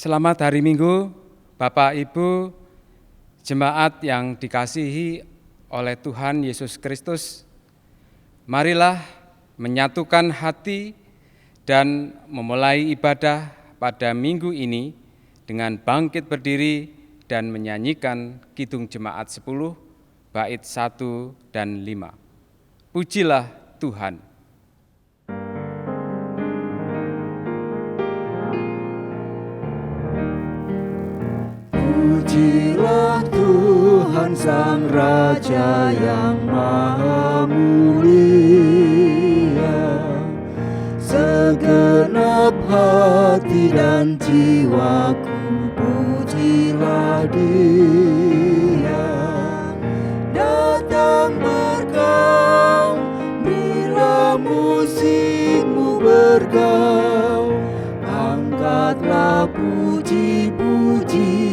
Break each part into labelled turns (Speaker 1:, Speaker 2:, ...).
Speaker 1: Selamat hari Minggu, Bapak Ibu, jemaat yang dikasihi oleh Tuhan Yesus Kristus. Marilah menyatukan hati dan memulai ibadah pada minggu ini dengan bangkit berdiri dan menyanyikan Kidung Jemaat 10, bait 1 dan 5. Pujilah Tuhan.
Speaker 2: Pujilah Tuhan Sang Raja yang Maha Mulia, segenap hati dan jiwaku pujilah Dia. Datang bergaul bila musikmu bergaul, angkatlah puji-pujian.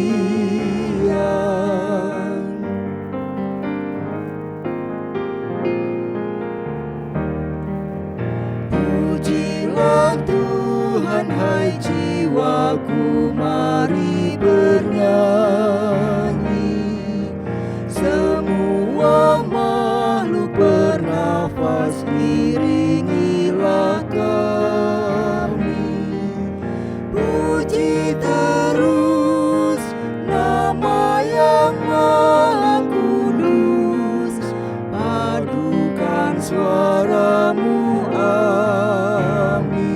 Speaker 2: Pujilah Tuhan, hai jiwaku, mari bernyanyi. Semua makhluk bernafas, iringilah kami. Puji terus nama yang Maha Kudus, padukan suaramu, amin.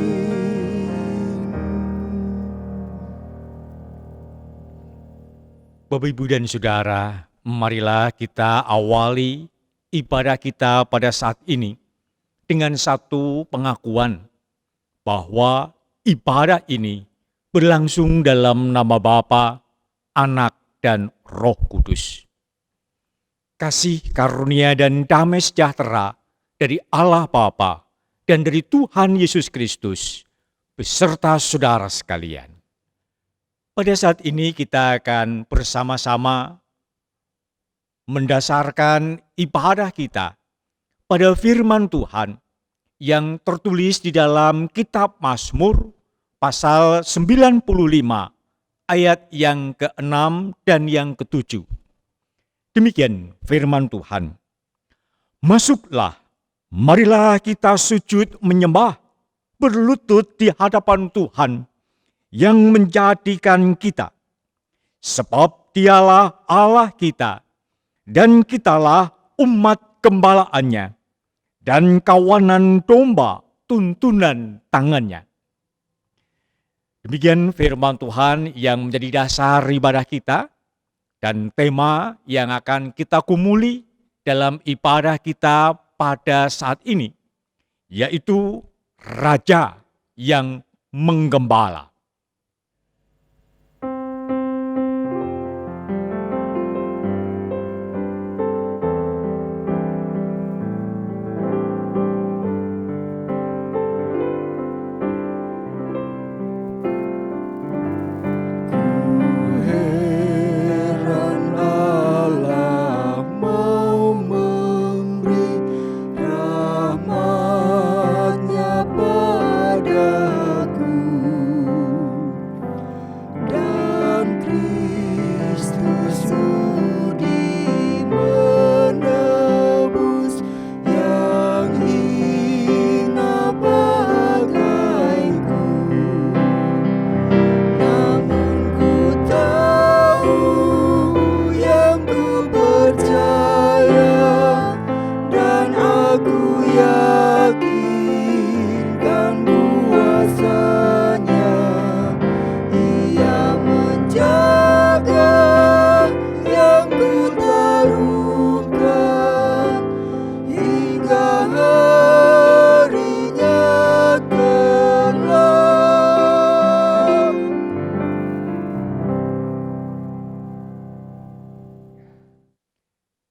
Speaker 3: Bapak, Ibu, dan Saudara, marilah kita awali ibadah kita pada saat ini dengan satu pengakuan bahwa ibadah ini berlangsung dalam nama Bapa, Anak, dan Roh Kudus. Kasih karunia dan damai sejahtera dari Allah Bapa dan dari Tuhan Yesus Kristus beserta saudara sekalian. Pada saat ini kita akan bersama-sama mendasarkan ibadah kita pada firman Tuhan yang tertulis di dalam kitab Mazmur pasal 95 ayat yang ke-6 dan yang ke-7. Demikian firman Tuhan. Masuklah, marilah kita sujud menyembah, berlutut di hadapan Tuhan yang menjadikan kita. Sebab Dialah Allah kita, dan kitalah umat gembalaannya, dan kawanan domba tuntunan tangannya. Demikian firman Tuhan yang menjadi dasar ibadah kita, dan tema yang akan kita kumuli dalam ibadah kita pada saat ini, yaitu Raja yang menggembala.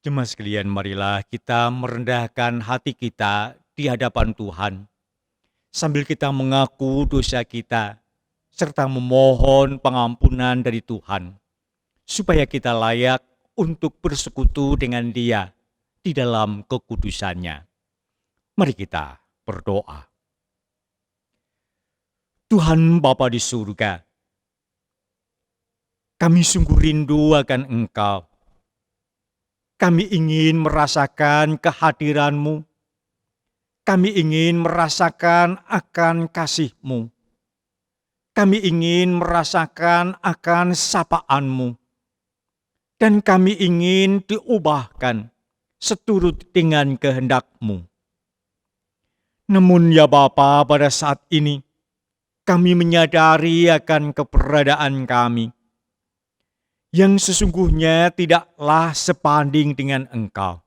Speaker 3: Jemaat sekalian, marilah kita merendahkan hati kita di hadapan Tuhan, sambil kita mengaku dosa kita, serta memohon pengampunan dari Tuhan, supaya kita layak untuk bersekutu dengan Dia di dalam kekudusannya. Mari kita berdoa. Tuhan Bapa di surga, Kami sungguh rindu akan Engkau. Kami ingin merasakan kehadiran-Mu. Kami ingin merasakan akan kasih-Mu. Kami ingin merasakan akan sapaan-Mu. Dan kami ingin diubahkan seturut dengan kehendak-Mu. Namun ya Bapa, pada saat ini kami menyadari akan keberadaan kami yang sesungguhnya tidaklah sebanding dengan Engkau.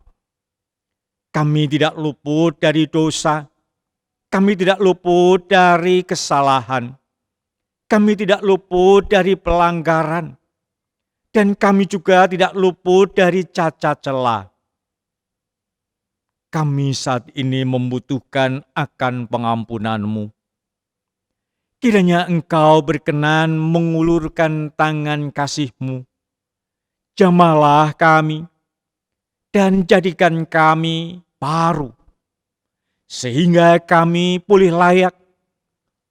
Speaker 3: Kami tidak luput dari dosa, kami tidak luput dari kesalahan, kami tidak luput dari pelanggaran, dan kami juga tidak luput dari cacat celah. Kami saat ini membutuhkan akan pengampunan-Mu. Kiranya Engkau berkenan mengulurkan tangan kasih-Mu. Jamahlah kami dan jadikan kami baru, sehingga kami pulih layak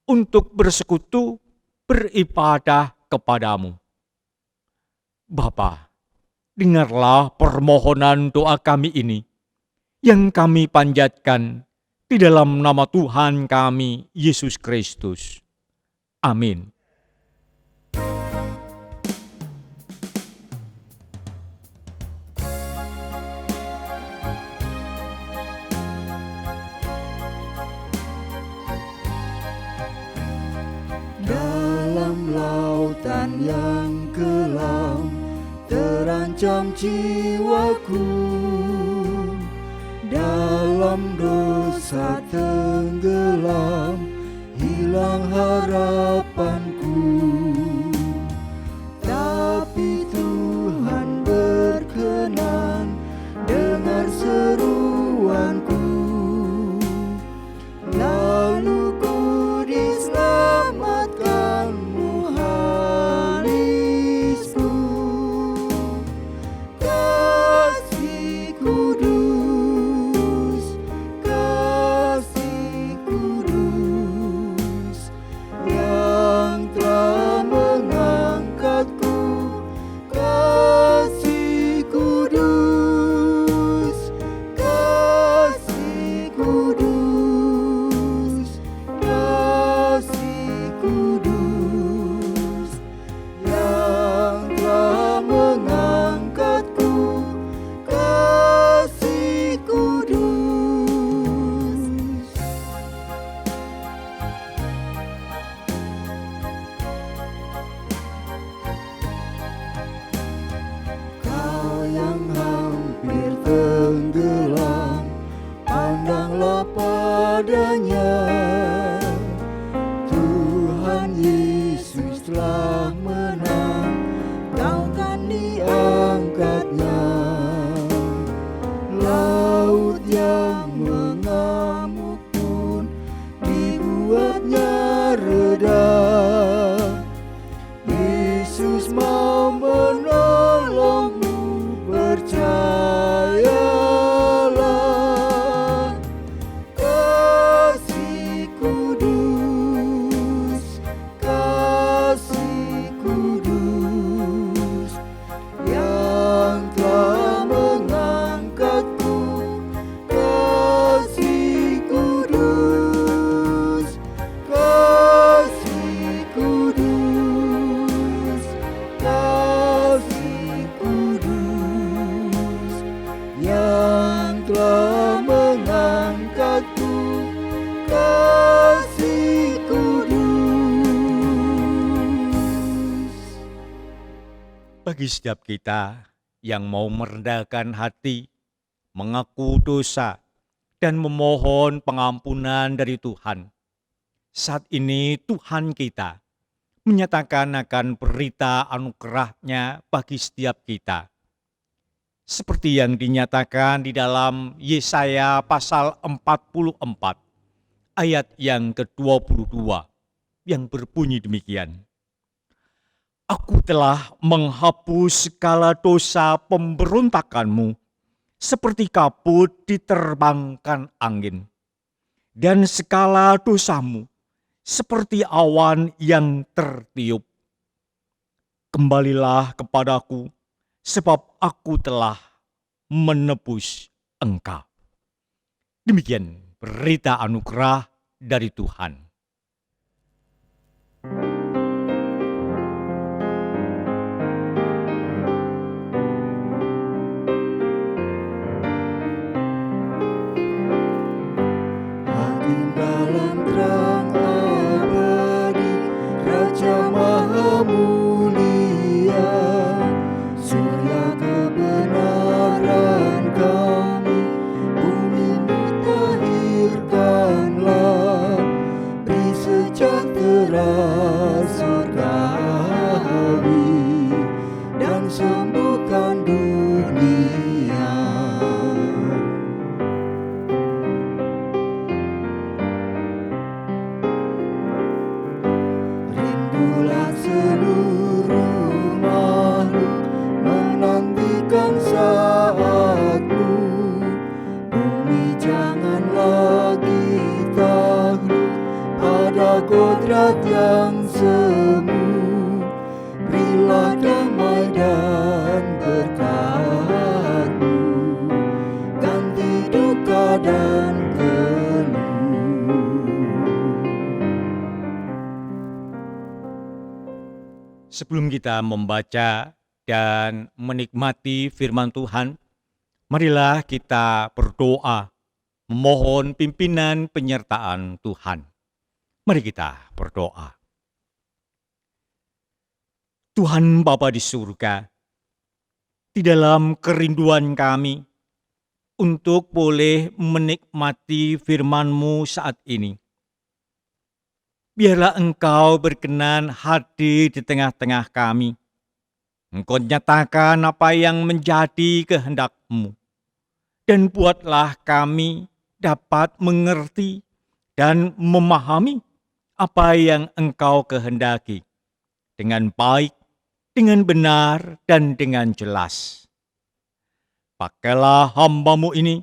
Speaker 3: untuk bersekutu beribadah kepadamu. Bapa, dengarlah permohonan doa kami ini yang kami panjatkan di dalam nama Tuhan kami, Yesus Kristus. Amin.
Speaker 2: Dalam lautan yang kelam terancam jiwaku, dalam dosa tenggelam hilang harapanku. Tapi Tuhan berkenan dengar seruanku, lalu ku diselamatkanmu harisku. Kasih kudus, kasih kudus, yang telah mengangkatku. Kasih kudus, kasih kudus, kasih kudus, yang telah mengangkatku. Kasih kudus. Kau yang hampir tenggelam, pandanglah padanya. Tuhan Yesus telah menang, kau kan diangkatnya. Laut yang mengamuk pun dibuatnya reda. Yesus mau menolongmu, percayalah. Kasih kudus, kasih kudus, yang telah mengangkatku. Kasih kudus, kasih kudus, kasih kudus, yang telah mengangkatku. Kasih kudus.
Speaker 3: Bagi setiap kita yang mau merendahkan hati, mengaku dosa, dan memohon pengampunan dari Tuhan, saat ini Tuhan kita menyatakan akan berita anugerah-Nya bagi setiap kita. Seperti yang dinyatakan di dalam Yesaya pasal 44 ayat yang ke-22 yang berbunyi demikian. Aku telah menghapus segala dosa pemberontakanmu seperti kabut diterbangkan angin, dan segala dosamu seperti awan yang tertiup. kembalilah kepadaku, sebab aku telah menebus engkau. Demikian berita anugerah dari Tuhan.
Speaker 2: Hakim dalam terang abadi, Raja Maha Mulia, surya kebenaran kami, bumi mutahirkanlah, beri sejahtera surgawi, dan sembuhkan dunia. Rindulah seluruh makhluk menantikan saatmu, bumi jangan lagi takluk pada kodrat yang semu, berilah damai dan berkat-Mu, ganti duka dan keluh.
Speaker 3: Sebelum kita membaca dan menikmati firman Tuhan, marilah kita berdoa, memohon pimpinan penyertaan Tuhan. Mari kita berdoa. Tuhan Bapa di surga, di dalam kerinduan kami untuk boleh menikmati firman-Mu saat ini, biarlah Engkau berkenan hadir di tengah-tengah kami. Engkau nyatakan apa yang menjadi kehendak-Mu, dan buatlah kami dapat mengerti dan memahami apa yang Engkau kehendaki dengan baik, dengan benar, dan dengan jelas. Pakailah hamba-Mu ini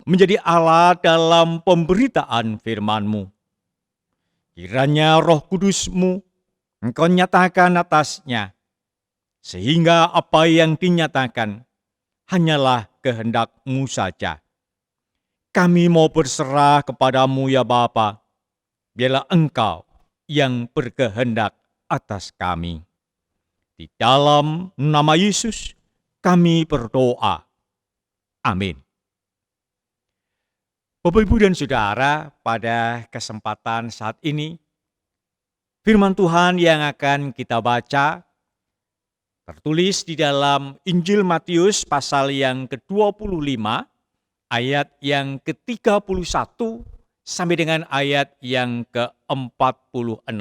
Speaker 3: menjadi alat dalam pemberitaan firman-Mu. Kiranya Roh Kudus-Mu Engkau nyatakan atasnya, sehingga apa yang dinyatakan hanyalah kehendak-Mu saja. Kami mau berserah kepada-Mu ya Bapa, biarlah Engkau yang berkehendak atas kami. Di dalam nama Yesus kami berdoa. Amin. Bapak, Ibu, dan Saudara, pada kesempatan saat ini, firman Tuhan yang akan kita baca tertulis di dalam Injil Matius pasal yang ke-25, ayat yang ke-31 sampai dengan ayat yang ke-46.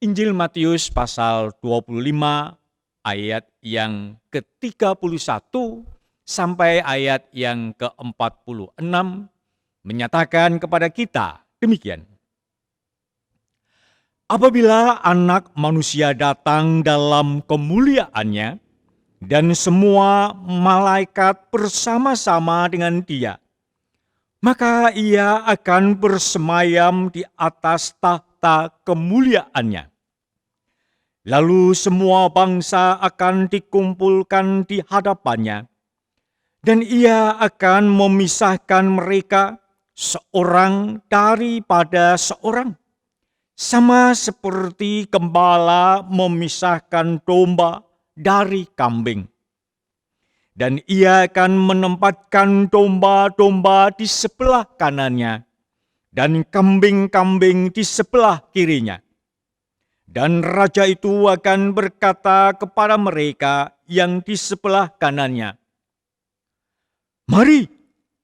Speaker 3: Injil Matius pasal 25, ayat yang ke-31 sampai ayat yang ke-46 menyatakan kepada kita demikian. Apabila Anak Manusia datang dalam kemuliaannya dan semua malaikat bersama-sama dengan Dia, maka Ia akan bersemayam di atas tahta kemuliaannya. Lalu semua bangsa akan dikumpulkan di hadapannya, dan Ia akan memisahkan mereka seorang daripada seorang, sama seperti gembala memisahkan domba dari kambing. Dan Ia akan menempatkan domba-domba di sebelah kanannya, dan kambing-kambing di sebelah kirinya. Dan Raja itu akan berkata kepada mereka yang di sebelah kanannya, "Mari,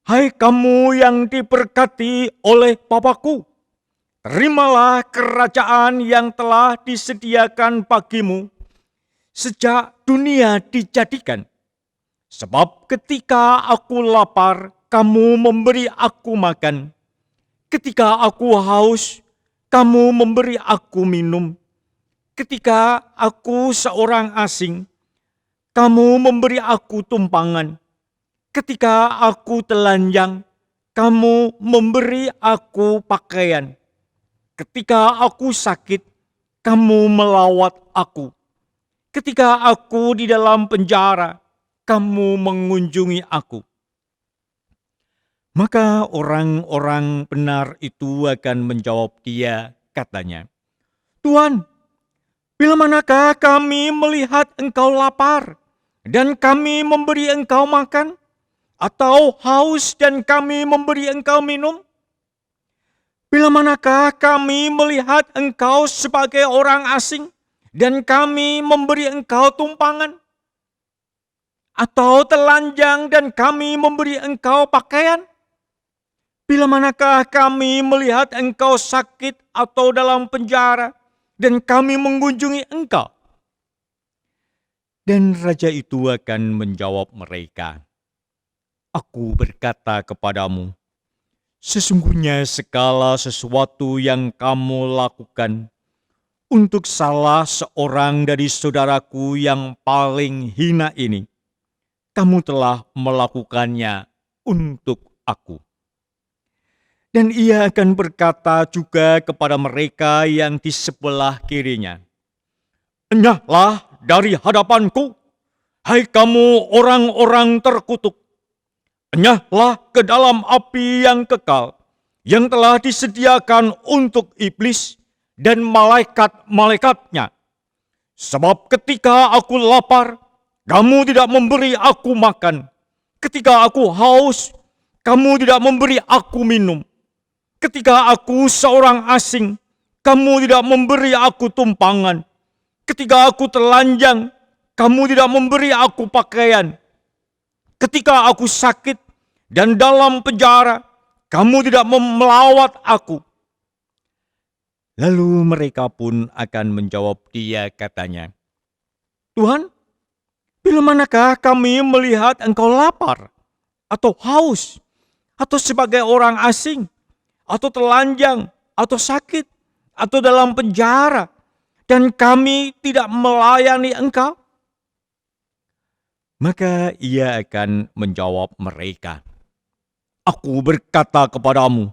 Speaker 3: hai kamu yang diberkati oleh Bapa-Ku, terimalah kerajaan yang telah disediakan bagimu sejak dunia dijadikan. Sebab ketika aku lapar, kamu memberi aku makan. Ketika aku haus, kamu memberi aku minum. Ketika aku seorang asing, kamu memberi aku tumpangan. Ketika aku telanjang, kamu memberi aku pakaian. Ketika aku sakit, kamu melawat aku. Ketika aku di dalam penjara, kamu mengunjungi aku. Maka orang-orang benar itu akan menjawab dia, katanya, Tuhan, bila manakah kami melihat engkau lapar, dan kami memberi engkau makan, atau haus dan kami memberi engkau minum? Bila manakah kami melihat engkau sebagai orang asing, dan kami memberi engkau tumpangan? Atau telanjang dan kami memberi engkau pakaian? Bila manakah kami melihat engkau sakit atau dalam penjara, dan kami mengunjungi engkau? Dan raja itu akan menjawab mereka, Aku berkata kepadamu, sesungguhnya segala sesuatu yang kamu lakukan untuk salah seorang dari saudaraku yang paling hina ini, kamu telah melakukannya untuk aku. Dan ia akan berkata juga kepada mereka yang di sebelah kirinya, Enyahlah dari hadapanku, hai kamu orang-orang terkutuk. Enyahlah ke dalam api yang kekal, yang telah disediakan untuk iblis dan malaikat-malaikatnya. Sebab ketika aku lapar, kamu tidak memberi aku makan. Ketika aku haus, kamu tidak memberi aku minum. Ketika aku seorang asing, kamu tidak memberi aku tumpangan. Ketika aku telanjang, kamu tidak memberi aku pakaian. Ketika aku sakit dan dalam penjara, kamu tidak melawat aku. Lalu mereka pun akan menjawab dia, katanya, Tuhan, bila manakah kami melihat engkau lapar, atau haus, atau sebagai orang asing, atau telanjang, atau sakit, atau dalam penjara, dan kami tidak melayani engkau? Maka ia akan menjawab mereka, Aku berkata kepadamu,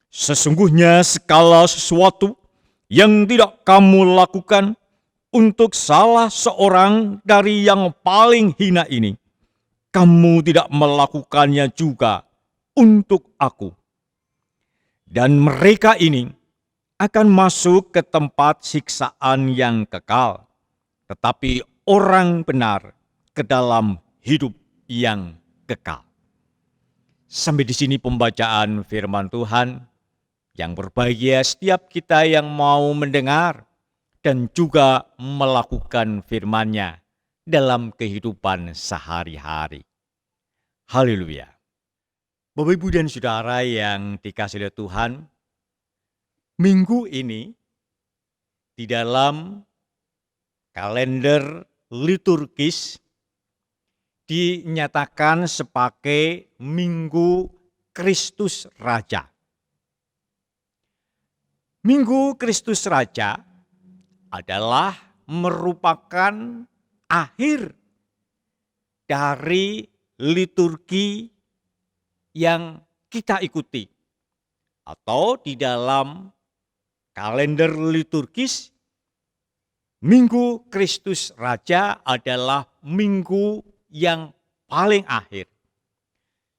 Speaker 3: sesungguhnya segala sesuatu yang tidak kamu lakukan untuk salah seorang dari yang paling hina ini, kamu tidak melakukannya juga untuk aku. Dan mereka ini akan masuk ke tempat siksaan yang kekal, tetapi orang benar ke dalam hidup yang kekal. Sampai di sini pembacaan firman Tuhan. Yang berbahagia setiap kita yang mau mendengar dan juga melakukan firman-Nya dalam kehidupan sehari-hari. Haleluya. Bapak, Ibu, dan Saudara yang dikasihi oleh Tuhan, minggu ini di dalam kalender liturgis dinyatakan sebagai Minggu Kristus Raja. Minggu Kristus Raja adalah merupakan akhir dari liturgi yang kita ikuti. Atau di dalam kalender liturgis, Minggu Kristus Raja adalah minggu yang paling akhir.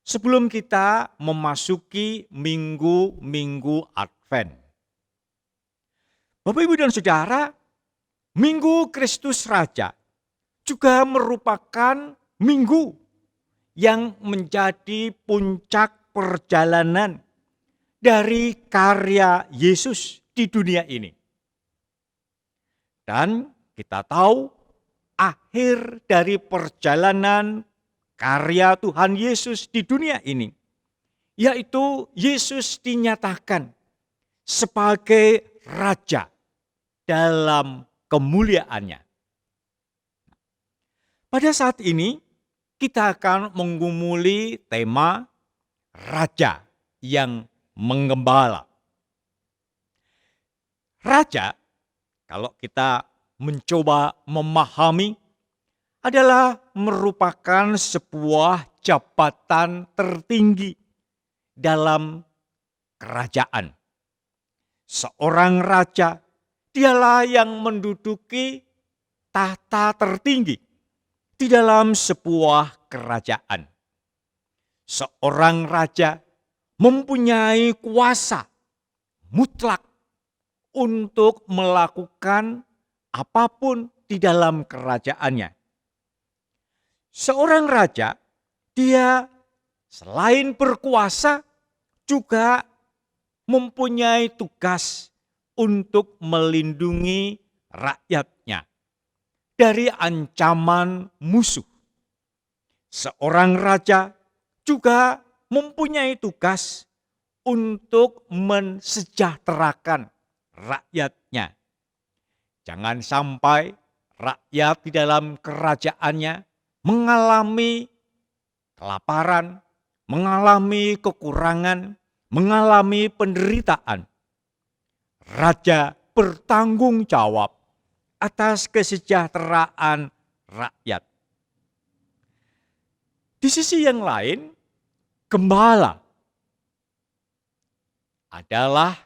Speaker 3: Sebelum kita memasuki minggu-minggu Advent. Bapak, Ibu, dan Saudara, Minggu Kristus Raja juga merupakan minggu yang menjadi puncak perjalanan dari karya Yesus di dunia ini. Dan kita tahu akhir dari perjalanan karya Tuhan Yesus di dunia ini, yaitu Yesus dinyatakan sebagai Raja dalam kemuliaannya. Pada saat ini kita akan menggumuli tema Raja yang menggembala. Raja, kalau kita mencoba memahami, adalah merupakan sebuah jabatan tertinggi dalam kerajaan. Seorang raja, dialah yang menduduki tahta tertinggi di dalam sebuah kerajaan. Seorang raja mempunyai kuasa mutlak untuk melakukan apapun di dalam kerajaannya. Seorang raja, dia selain berkuasa juga mempunyai tugas untuk melindungi rakyatnya dari ancaman musuh. Seorang raja juga mempunyai tugas untuk mensejahterakan rakyatnya. Jangan sampai rakyat di dalam kerajaannya mengalami kelaparan, mengalami kekurangan, mengalami penderitaan. Raja bertanggung jawab atas kesejahteraan rakyat. Di sisi yang lain, gembala adalah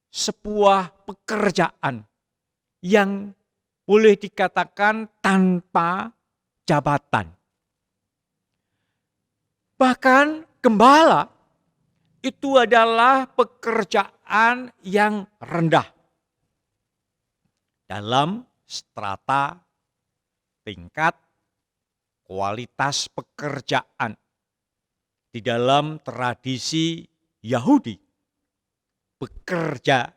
Speaker 3: sebuah pekerjaan yang boleh dikatakan tanpa jabatan. Bahkan gembala itu adalah pekerjaan yang rendah dalam strata tingkat kualitas pekerjaan. Di dalam tradisi Yahudi, bekerja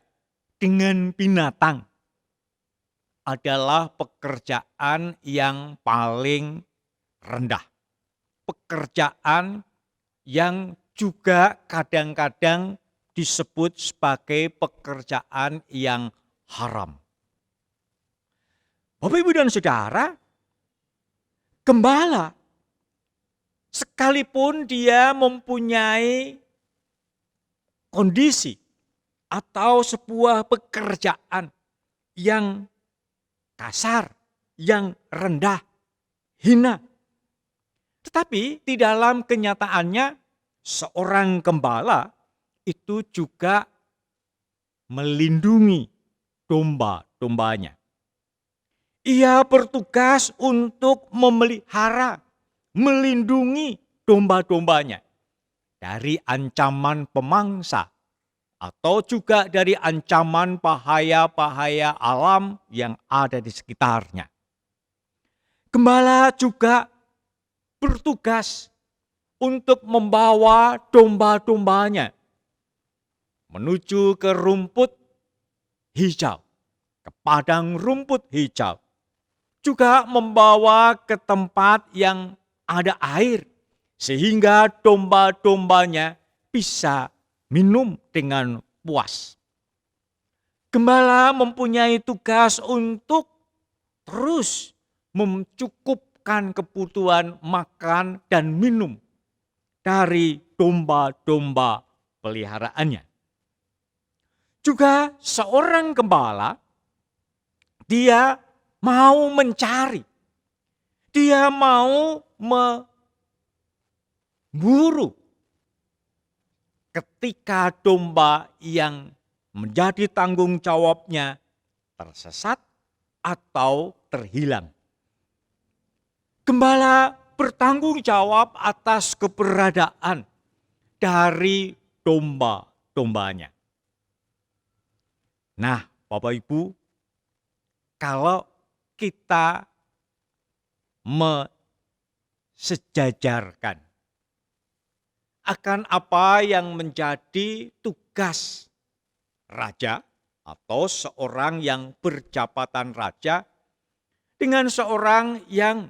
Speaker 3: dengan binatang adalah pekerjaan yang paling rendah. Pekerjaan yang juga kadang-kadang disebut sebagai pekerjaan yang haram. Bapak, Ibu, dan Saudara, gembala sekalipun dia mempunyai kondisi atau sebuah pekerjaan yang kasar, yang rendah, hina. Tetapi di dalam kenyataannya seorang gembala itu juga melindungi domba-dombanya. Ia bertugas untuk memelihara, melindungi domba-dombanya dari ancaman pemangsa atau juga dari ancaman bahaya-bahaya alam yang ada di sekitarnya. Gembala juga bertugas untuk membawa domba-dombanya menuju ke rumput hijau, ke padang rumput hijau. Juga membawa ke tempat yang ada air, sehingga domba-dombanya bisa minum dengan puas. Gembala mempunyai tugas untuk terus mencukupkan kebutuhan makan dan minum dari domba-domba peliharaannya. Juga seorang gembala, dia mau mencari, dia mau memburu ketika domba yang menjadi tanggung jawabnya tersesat atau terhilang. Gembala bertanggung jawab atas keberadaan dari domba-dombanya. Nah, Bapak Ibu, kalau kita mensejajarkan akan apa yang menjadi tugas raja atau seorang yang berjabatan raja dengan seorang yang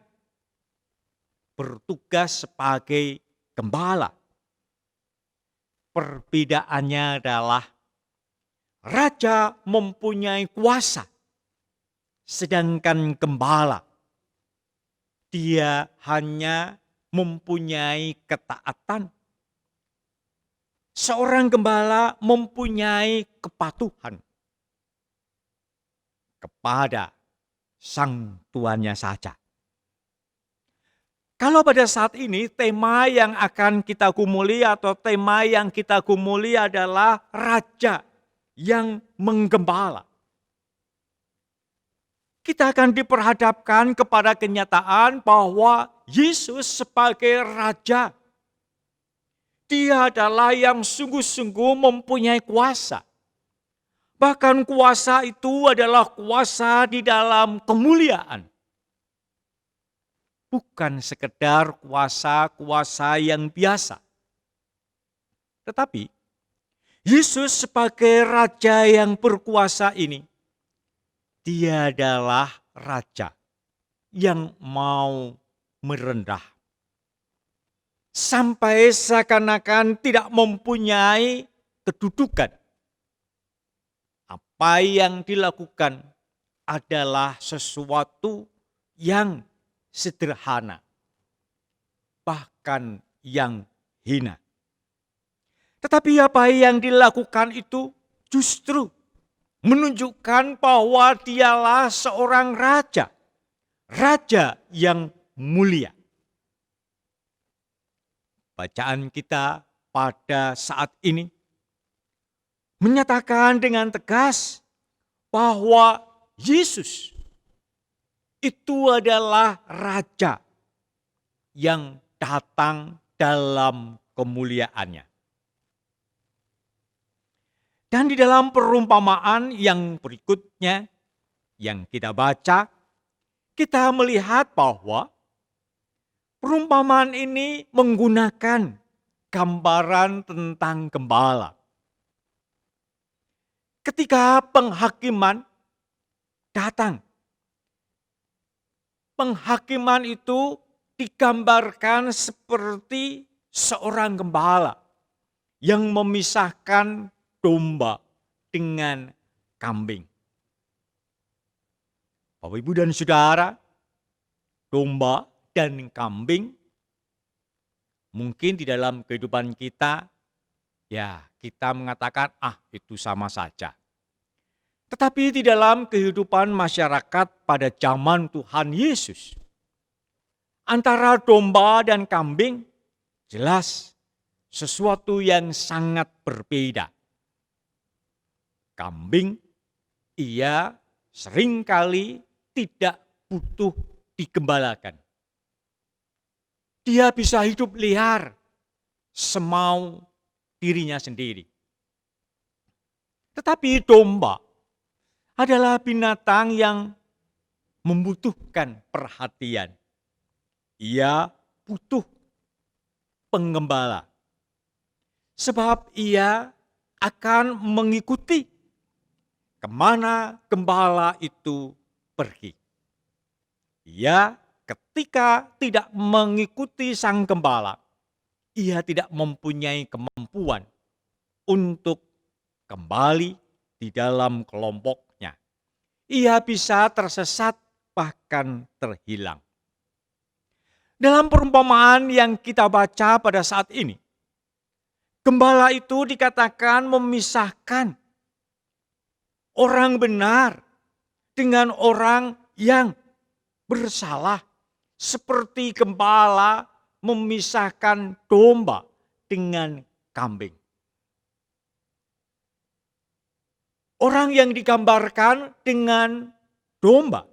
Speaker 3: bertugas sebagai gembala. Perbedaannya adalah raja mempunyai kuasa, sedangkan gembala dia hanya mempunyai ketaatan. Seorang gembala mempunyai kepatuhan kepada sang tuannya saja. Kalau pada saat ini tema yang akan kita gumuli atau tema yang kita gumuli adalah raja yang menggembala. kita akan diperhadapkan kepada kenyataan bahwa Yesus sebagai Raja, Dia adalah yang sungguh-sungguh mempunyai kuasa. Bahkan kuasa itu adalah kuasa di dalam kemuliaan. Bukan sekedar kuasa-kuasa yang biasa. Tetapi Yesus sebagai Raja yang berkuasa ini, Dia adalah Raja yang mau merendah. Sampai seakan-akan tidak mempunyai kedudukan. Apa yang dilakukan adalah sesuatu yang sederhana, bahkan yang hina. Tetapi apa yang dilakukan itu justru menunjukkan bahwa Dialah seorang raja, raja yang mulia. Bacaan kita pada saat ini menyatakan dengan tegas bahwa Yesus itu adalah Raja yang datang dalam kemuliaannya. Dan di dalam perumpamaan yang berikutnya yang kita baca, kita melihat bahwa perumpamaan ini menggunakan gambaran tentang gembala. Ketika penghakiman datang, penghakiman itu digambarkan seperti seorang gembala yang memisahkan domba dengan kambing. Bapak, Ibu, dan Saudara, domba dan kambing mungkin di dalam kehidupan kita, ya kita mengatakan itu sama saja. Tetapi di dalam kehidupan masyarakat pada zaman Tuhan Yesus, antara domba dan kambing jelas sesuatu yang sangat berbeda. Kambing, ia seringkali tidak butuh digembalakan. Dia bisa hidup liar semau dirinya sendiri. Tetapi domba adalah binatang yang membutuhkan perhatian. Ia butuh penggembala. Sebab ia akan mengikuti kemana gembala itu pergi. Ia ketika tidak mengikuti sang gembala, ia tidak mempunyai kemampuan untuk kembali di dalam kelompoknya. Ia bisa tersesat bahkan terhilang. Dalam perumpamaan yang kita baca pada saat ini, gembala itu dikatakan memisahkan orang benar dengan orang yang bersalah, seperti gembala memisahkan domba dengan kambing. Orang yang digambarkan dengan domba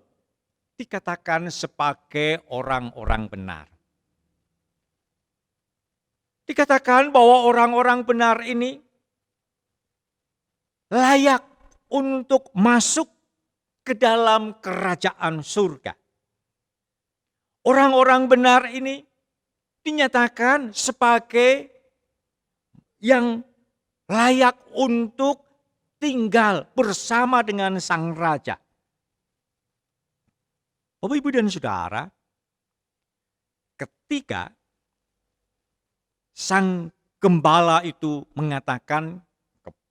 Speaker 3: dikatakan sebagai orang-orang benar. Dikatakan bahwa orang-orang benar ini layak untuk masuk ke dalam kerajaan surga. Orang-orang benar ini dinyatakan sebagai yang layak untuk tinggal bersama dengan sang raja. Bapak, Ibu, dan Saudara, ketika sang gembala itu mengatakan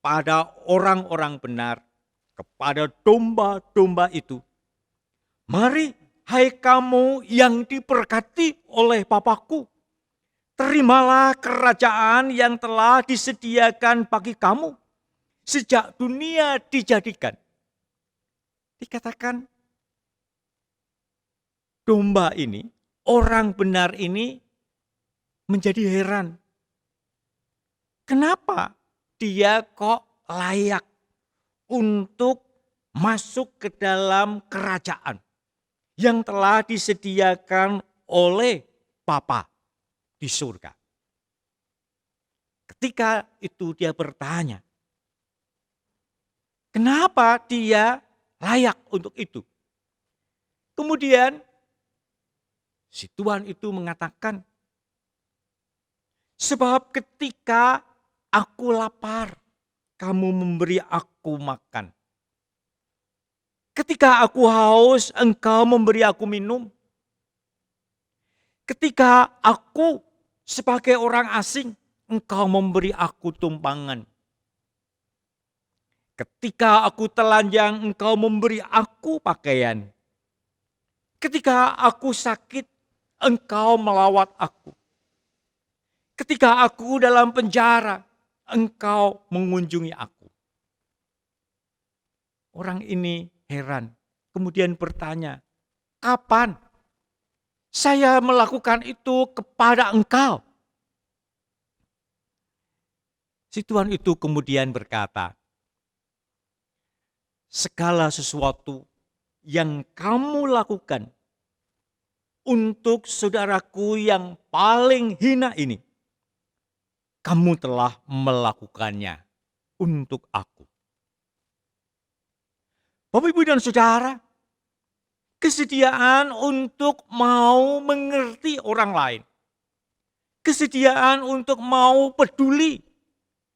Speaker 3: kepada orang-orang benar, kepada domba-domba itu, "Mari, hai kamu yang diberkati oleh Bapakku, terimalah kerajaan yang telah disediakan bagi kamu sejak dunia dijadikan." Dikatakan domba ini, orang benar ini menjadi heran. Kenapa dia kok layak untuk masuk ke dalam kerajaan yang telah disediakan oleh Bapa di surga. Ketika itu dia bertanya, kenapa dia layak untuk itu? Kemudian si Tuhan itu mengatakan, sebab ketika aku lapar, kamu memberi aku makan. Ketika aku haus, engkau memberi aku minum. Ketika aku sebagai orang asing, engkau memberi aku tumpangan. Ketika aku telanjang, engkau memberi aku pakaian. Ketika aku sakit, engkau melawat aku. Ketika aku dalam penjara, engkau mengunjungi aku. Orang ini heran, kemudian bertanya, kapan saya melakukan itu kepada engkau? Si Tuhan itu kemudian berkata, segala sesuatu yang kamu lakukan untuk saudaraku yang paling hina ini, kamu telah melakukannya untuk aku. Bapak, Ibu, dan Saudara, kesediaan untuk mau mengerti orang lain, kesediaan untuk mau peduli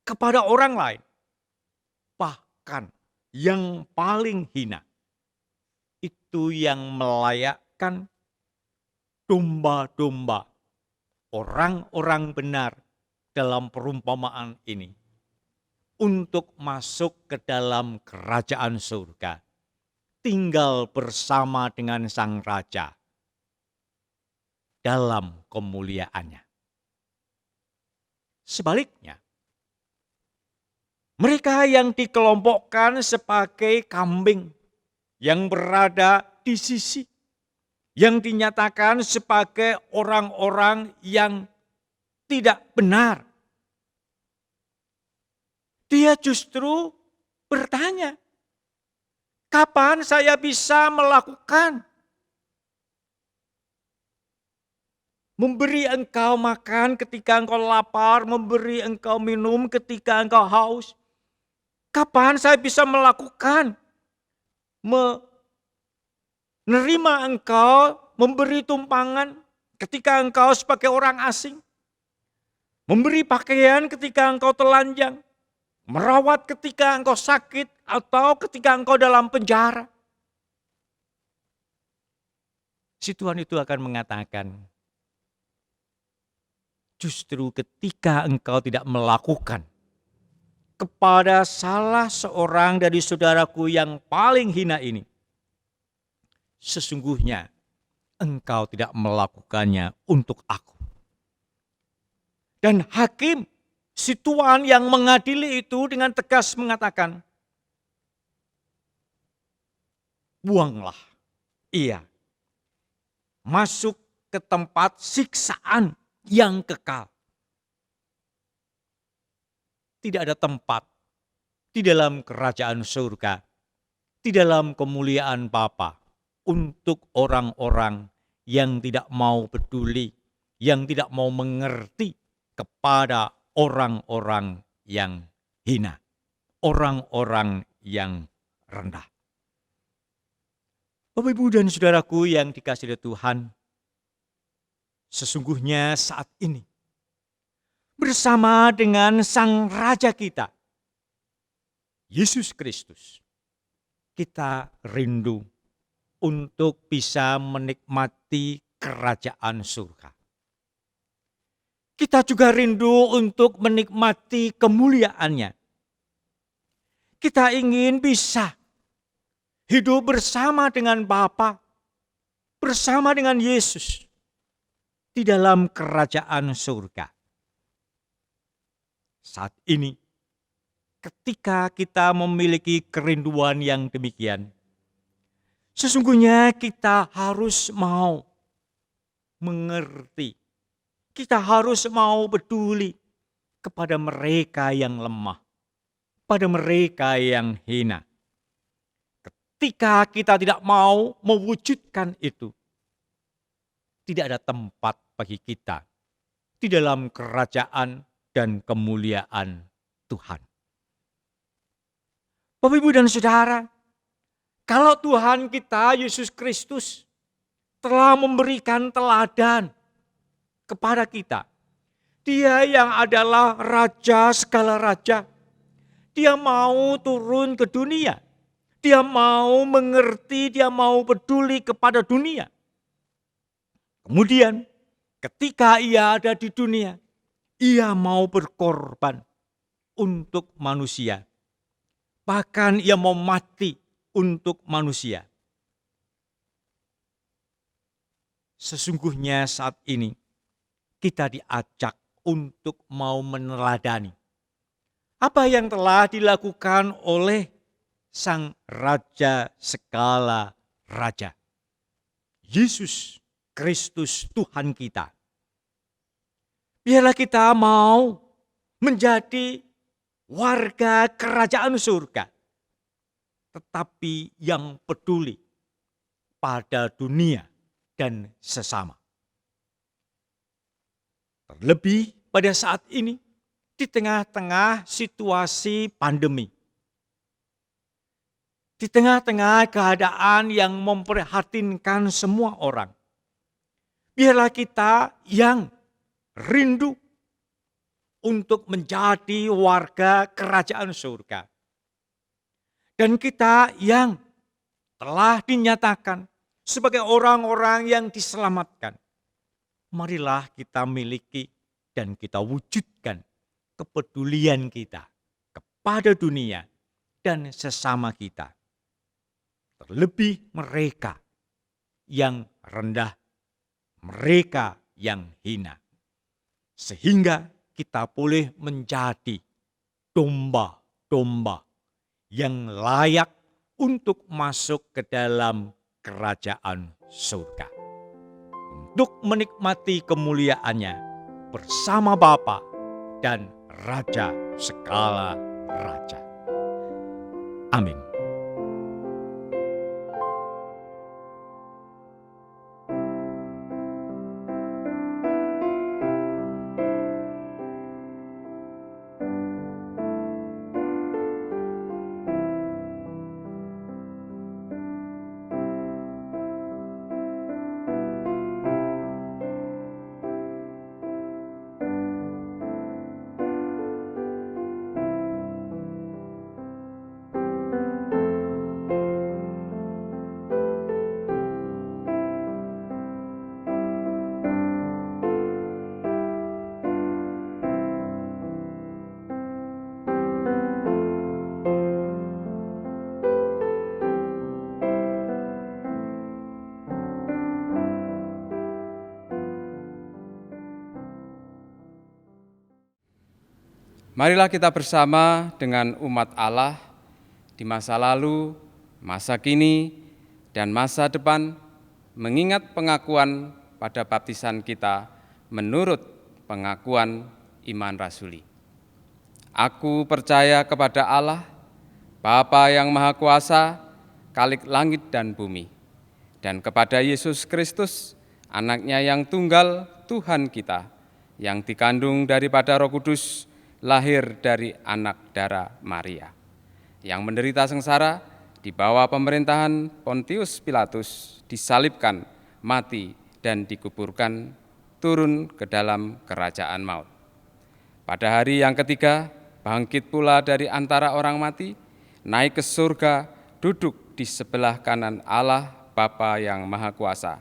Speaker 3: kepada orang lain, bahkan yang paling hina, itu yang melayakkan domba-domba orang-orang benar dalam perumpamaan ini untuk masuk ke dalam kerajaan surga, tinggal bersama dengan Sang Raja dalam kemuliaannya. Sebaliknya, mereka yang dikelompokkan sebagai kambing yang berada di sisi, yang dinyatakan sebagai orang-orang yang tidak benar, dia justru bertanya, kapan saya bisa melakukan? Memberi engkau makan ketika engkau lapar, memberi engkau minum ketika engkau haus. Kapan saya bisa melakukan? Menerima engkau, memberi tumpangan ketika engkau sebagai orang asing. Memberi pakaian ketika engkau telanjang. Merawat ketika engkau sakit atau ketika engkau dalam penjara. Si Tuhan itu akan mengatakan, justru ketika engkau tidak melakukan kepada salah seorang dari saudaraku yang paling hina ini, sesungguhnya engkau tidak melakukannya untuk aku. Dan hakim, si Tuhan yang mengadili itu dengan tegas mengatakan, buanglah ia masuk ke tempat siksaan yang kekal. Tidak ada tempat di dalam kerajaan surga, di dalam kemuliaan Bapa untuk orang-orang yang tidak mau peduli, yang tidak mau mengerti kepada orang-orang yang hina, orang-orang yang rendah. Bapak, Ibu, dan Saudaraku yang dikasihi Tuhan, sesungguhnya saat ini bersama dengan Sang Raja kita, Yesus Kristus, kita rindu untuk bisa menikmati kerajaan surga. Kita juga rindu untuk menikmati kemuliaannya. Kita ingin bisa hidup bersama dengan Bapa, bersama dengan Yesus di dalam kerajaan surga. Saat ini, ketika kita memiliki kerinduan yang demikian, sesungguhnya kita harus mau mengerti, kita harus mau peduli kepada mereka yang lemah, pada mereka yang hina. ketika kita tidak mau mewujudkan itu, tidak ada tempat bagi kita di dalam kerajaan dan kemuliaan Tuhan. Bapak, Ibu, dan Saudara, kalau Tuhan kita Yesus Kristus telah memberikan teladan kepada kita, Dia yang adalah Raja segala raja, Dia mau turun ke dunia, Dia mau mengerti, Dia mau peduli kepada dunia. Kemudian ketika Ia ada di dunia, Ia mau berkorban untuk manusia. Bahkan Ia mau mati untuk manusia. Sesungguhnya saat ini kita diajak untuk mau meneladani apa yang telah dilakukan oleh Sang Raja segala raja, Yesus Kristus Tuhan kita. Biarlah kita mau menjadi warga kerajaan surga, tetapi yang peduli pada dunia dan sesama. Terlebih pada saat ini, di tengah-tengah situasi pandemi, di tengah-tengah keadaan yang memprihatinkan semua orang, biarlah kita yang rindu untuk menjadi warga kerajaan surga. Dan kita yang telah dinyatakan sebagai orang-orang yang diselamatkan, marilah kita miliki dan kita wujudkan kepedulian kita kepada dunia dan sesama kita. Terlebih mereka yang rendah, mereka yang hina. Sehingga kita boleh menjadi domba-domba yang layak untuk masuk ke dalam kerajaan surga, untuk menikmati kemuliaannya bersama Bapa dan Raja segala raja. Amin.
Speaker 1: Marilah kita bersama dengan umat Allah di masa lalu, masa kini, dan masa depan mengingat pengakuan pada baptisan kita menurut pengakuan iman rasuli. Aku percaya kepada Allah, Bapa yang Maha Kuasa, Khalik langit dan bumi, dan kepada Yesus Kristus, Anaknya yang tunggal, Tuhan kita, yang dikandung daripada Roh Kudus, lahir dari anak darah Maria, yang menderita sengsara di bawah pemerintahan Pontius Pilatus, disalibkan, mati, dan dikuburkan, turun ke dalam kerajaan maut. Pada hari yang ketiga, bangkit pula dari antara orang mati, naik ke surga, duduk di sebelah kanan Allah Bapa yang Maha Kuasa.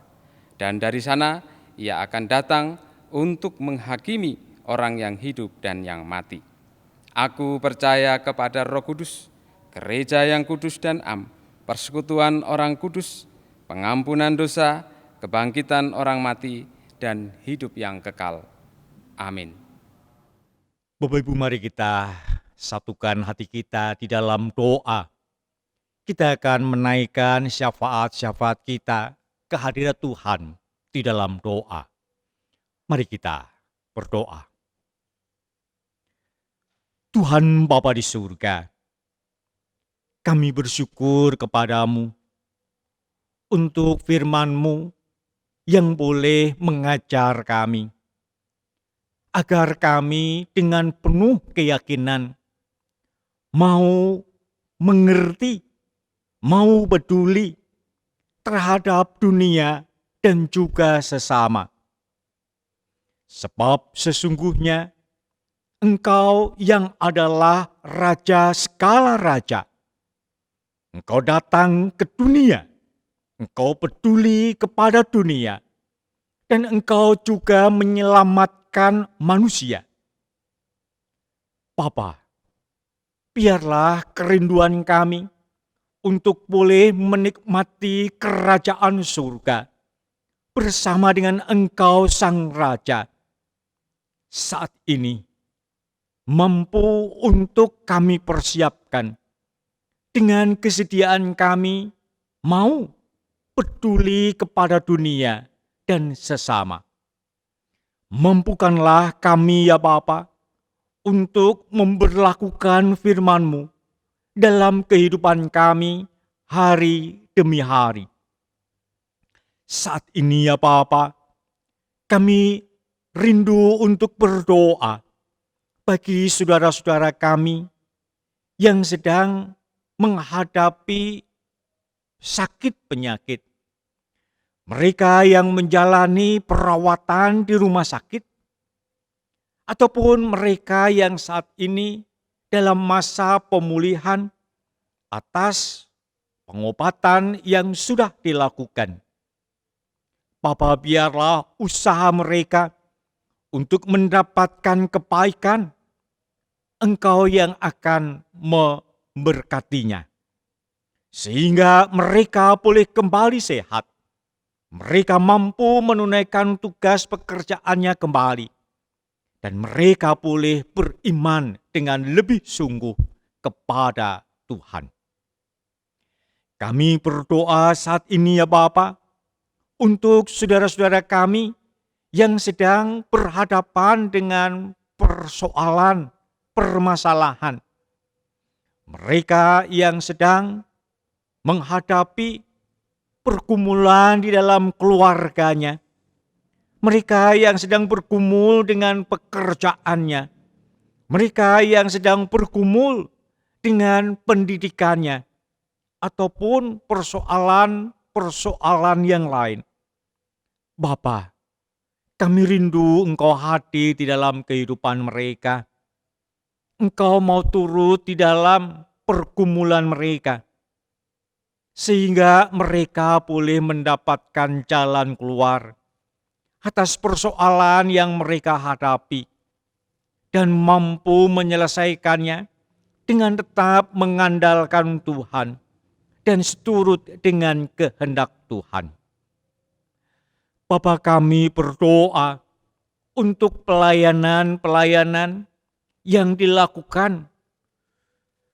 Speaker 1: Dan dari sana Ia akan datang untuk menghakimi orang yang hidup dan yang mati. Aku percaya kepada Roh Kudus, gereja yang kudus dan am, persekutuan orang kudus, pengampunan dosa, kebangkitan orang mati, dan hidup yang kekal. Amin.
Speaker 3: Bapak Ibu, mari kita satukan hati kita di dalam doa. Kita akan menaikkan syafaat-syafaat kita ke hadirat Tuhan di dalam doa. Mari kita berdoa. Tuhan Bapa di surga, Kami bersyukur kepadamu untuk firman-Mu yang boleh mengajar kami, agar kami dengan penuh keyakinan mau mengerti, mau peduli terhadap dunia dan juga sesama. Sebab sesungguhnya Engkau yang adalah Raja segala raja. Engkau datang ke dunia, Engkau peduli kepada dunia, dan Engkau juga menyelamatkan manusia. Bapa, biarlah kerinduan kami untuk boleh menikmati kerajaan surga bersama dengan Engkau Sang Raja saat ini mampu untuk kami persiapkan dengan kesediaan kami mau peduli kepada dunia dan sesama. Mampukanlah kami ya Bapa untuk memberlakukan firman-Mu dalam kehidupan kami hari demi hari. Saat ini ya Bapa, kami rindu untuk berdoa bagi saudara-saudara kami yang sedang menghadapi sakit penyakit. Mereka yang menjalani perawatan di rumah sakit, ataupun mereka yang saat ini dalam masa pemulihan atas pengobatan yang sudah dilakukan. Bapa, biarlah usaha mereka untuk mendapatkan kebaikan, Engkau yang akan memberkatinya. Sehingga mereka boleh kembali sehat. Mereka mampu menunaikan tugas pekerjaannya kembali. Dan mereka boleh beriman dengan lebih sungguh kepada Tuhan. Kami berdoa saat ini ya Bapa, untuk saudara-saudara kami yang sedang berhadapan dengan persoalan, permasalahan. Mereka yang sedang menghadapi pergumulan di dalam keluarganya. Mereka yang sedang bergumul dengan pekerjaannya. Mereka yang sedang bergumul dengan pendidikannya. Ataupun persoalan-persoalan yang lain. Bapa, kami rindu Engkau hadir di dalam kehidupan mereka. Engkau mau turut di dalam pergumulan mereka. Sehingga mereka boleh mendapatkan jalan keluar atas persoalan yang mereka hadapi. Dan mampu menyelesaikannya dengan tetap mengandalkan Tuhan. Dan seturut dengan kehendak Tuhan. Bapa, kami berdoa untuk pelayanan-pelayanan yang dilakukan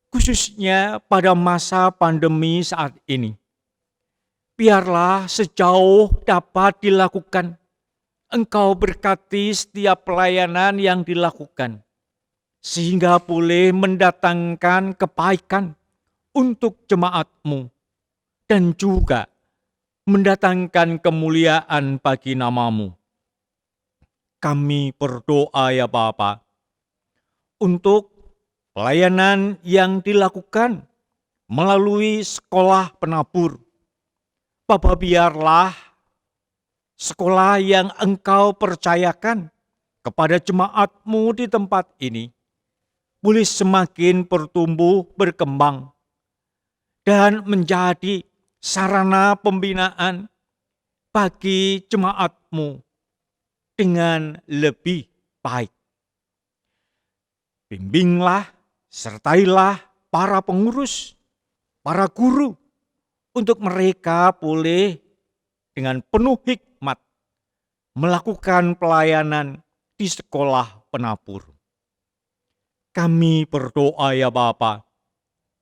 Speaker 3: khususnya pada masa pandemi saat ini. Biarlah sejauh dapat dilakukan, Engkau berkati setiap pelayanan yang dilakukan, sehingga boleh mendatangkan kebaikan untuk jemaat-Mu, dan juga mendatangkan kemuliaan bagi nama-Mu. Kami berdoa ya Bapa, untuk pelayanan yang dilakukan melalui sekolah penabur. Bapa, biarlah sekolah yang Engkau percayakan kepada jemaat-Mu di tempat ini boleh semakin bertumbuh, berkembang, dan menjadi sarana pembinaan bagi jemaat-Mu dengan lebih baik. Bimbinglah, sertailah para pengurus, para guru, untuk mereka boleh dengan penuh hikmat melakukan pelayanan di sekolah penabur. Kami berdoa ya Bapa,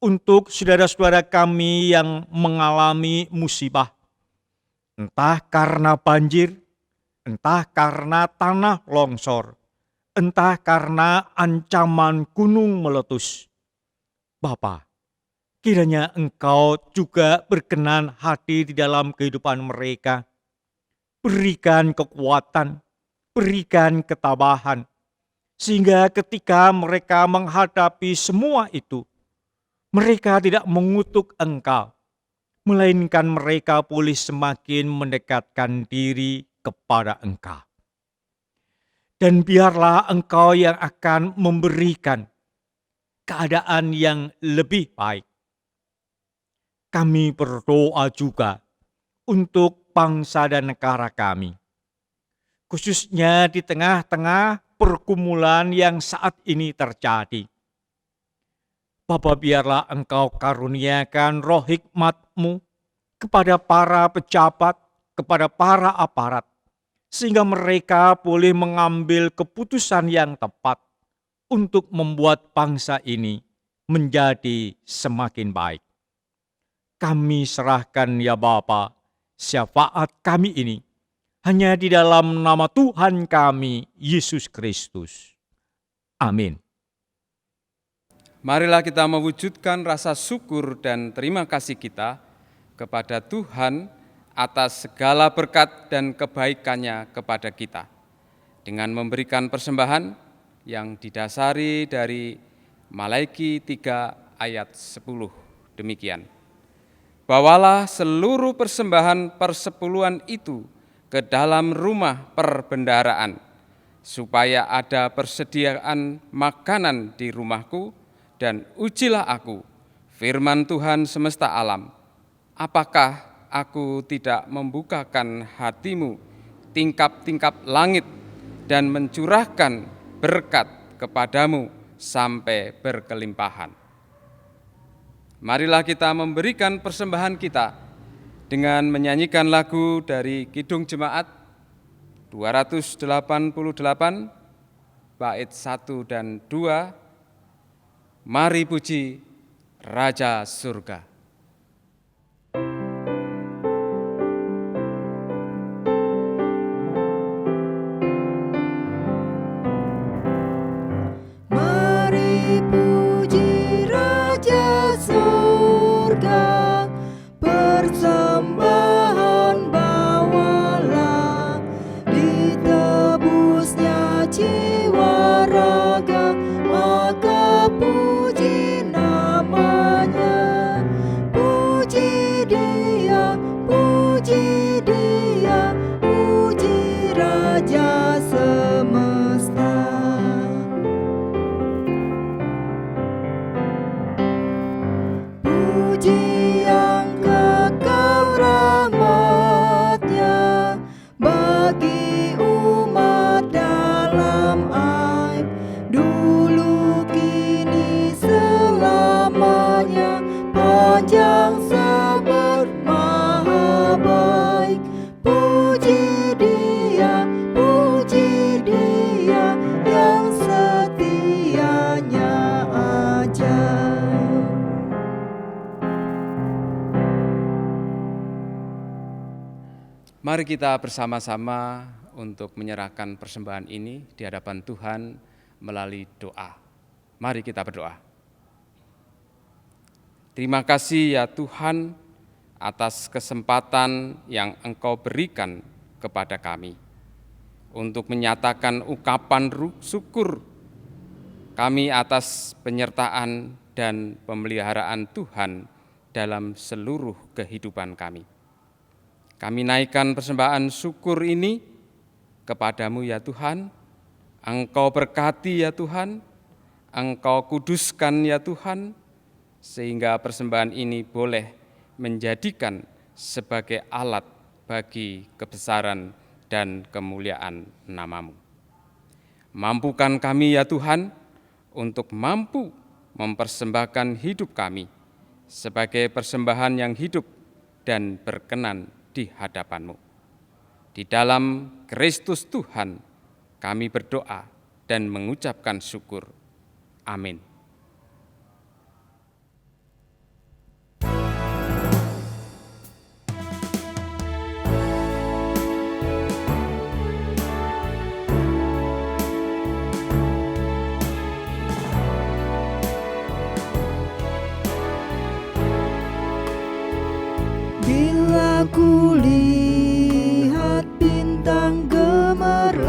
Speaker 3: untuk saudara-saudara kami yang mengalami musibah, entah karena banjir, entah karena tanah longsor, entah karena ancaman gunung meletus. Bapa, Kiranya Engkau juga berkenan hati di dalam kehidupan mereka. Berikan kekuatan, berikan ketabahan, sehingga ketika mereka menghadapi semua itu, mereka tidak mengutuk Engkau, melainkan mereka boleh semakin mendekatkan diri kepada Engkau. Dan biarlah Engkau yang akan memberikan keadaan yang lebih baik. Kami berdoa juga untuk bangsa dan negara kami, khususnya di tengah-tengah pergumulan yang saat ini terjadi. Bapa, biarlah Engkau karuniakan roh hikmat-Mu kepada para pejabat, kepada para aparat, sehingga mereka boleh mengambil keputusan yang tepat untuk membuat bangsa ini menjadi semakin baik. Kami serahkan ya Bapa, syafaat kami ini hanya di dalam nama Tuhan kami, Yesus Kristus. Amin.
Speaker 1: Marilah kita mewujudkan rasa syukur dan terima kasih kita kepada Tuhan atas segala berkat dan kebaikannya kepada kita, dengan memberikan persembahan yang didasari dari Malaiki 3 ayat 10 demikian. Bawalah seluruh persembahan persepuluhan itu ke dalam rumah perbendaharaan, supaya ada persediaan makanan di rumahku, dan ujilah aku, firman Tuhan semesta alam, apakah aku tidak membukakan hatimu tingkap-tingkap langit dan mencurahkan berkat kepadamu sampai berkelimpahan. Marilah kita memberikan persembahan kita dengan menyanyikan lagu dari Kidung Jemaat 288 bait 1 dan 2, Mari puji Raja Surga.
Speaker 2: Mari puji Raja surga, persembahan bawalah, ditebusnya jiwa raga, maka puji namanya. Puji Dia, puji Dia, puji Raja semesta. Puji yang kekal rahmat-Nya bagi umat dalam aib, dulu kini selamanya, panjang sabar maha baik. Puji Dia yang setianya ajaib.
Speaker 1: Mari kita bersama-sama untuk menyerahkan persembahan ini di hadapan Tuhan melalui doa. Mari kita berdoa. Terima kasih ya Tuhan atas kesempatan yang Engkau berikan kepada kami untuk menyatakan ucapan syukur kami atas penyertaan dan pemeliharaan Tuhan dalam seluruh kehidupan kami. Kami naikkan persembahan syukur ini kepadamu ya Tuhan. Engkau berkati ya Tuhan, Engkau kuduskan ya Tuhan, sehingga persembahan ini boleh menjadikan sebagai alat bagi kebesaran dan kemuliaan nama-Mu. Mampukan kami ya Tuhan untuk mampu mempersembahkan hidup kami sebagai persembahan yang hidup dan berkenan di hadapan-Mu. Di dalam Kristus Tuhan kami berdoa dan mengucapkan syukur. Amin.
Speaker 2: Bila ku lihat bintang gemerlapan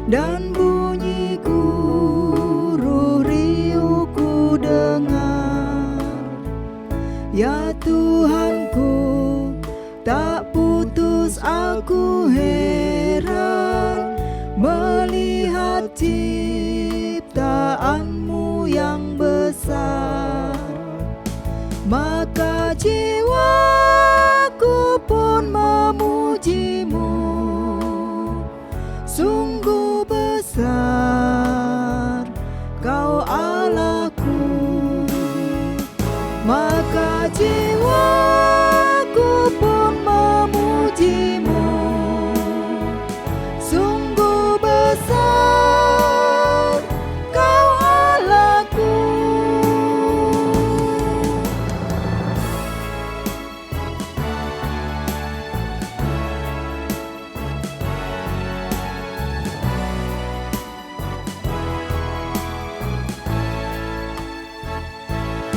Speaker 2: dan bunyi guruh riuh ku dengar, ya Tuhanku, tak putus aku heran melihat ciptaanmu yang besar. Maka jiwaku pun memujimu, sungguh besar Kau Allahku. Maka jiwaku pun memujimu, sungguh besar Kau Allahku.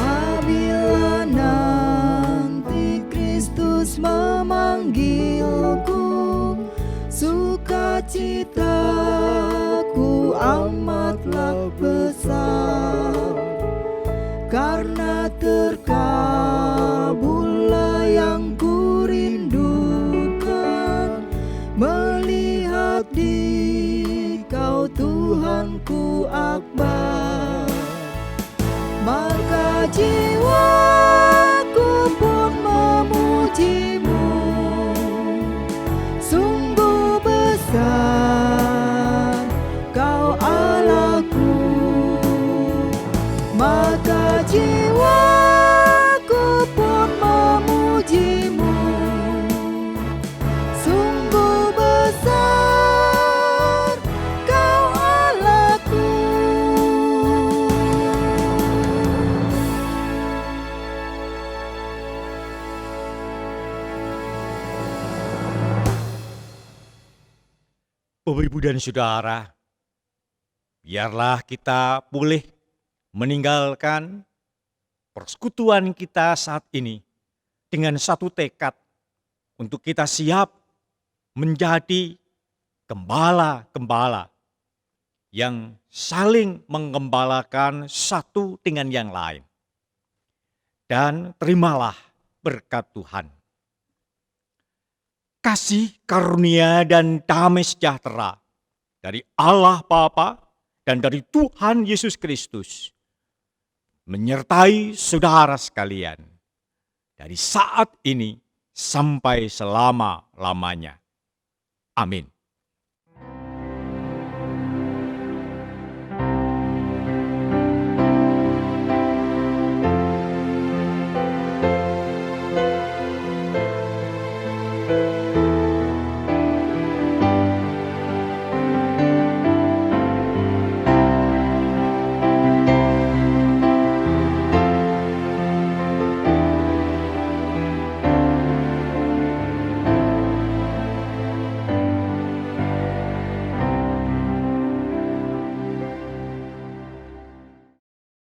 Speaker 2: Apabila nanti Kristus memanggilku, sukacitaku amatlah besar, karena terkabullah yang kurindukan, melihat di Kau Tuhanku akbar. Maka jiwaku pun memujimu, sungguh besar Kau Allahku. Maka jiwaku pun memujimu, sungguh besar Kau Allahku.
Speaker 3: Bapak, Ibu, dan Saudara, biarlah kita boleh meninggalkan persekutuan kita saat ini dengan satu tekad untuk kita siap menjadi gembala-gembala yang saling menggembalakan satu dengan yang lain. Dan terimalah berkat Tuhan. Kasih, karunia, dan damai sejahtera dari Allah Bapa dan dari Tuhan Yesus Kristus menyertai saudara sekalian dari saat ini sampai selama-lamanya. Amin.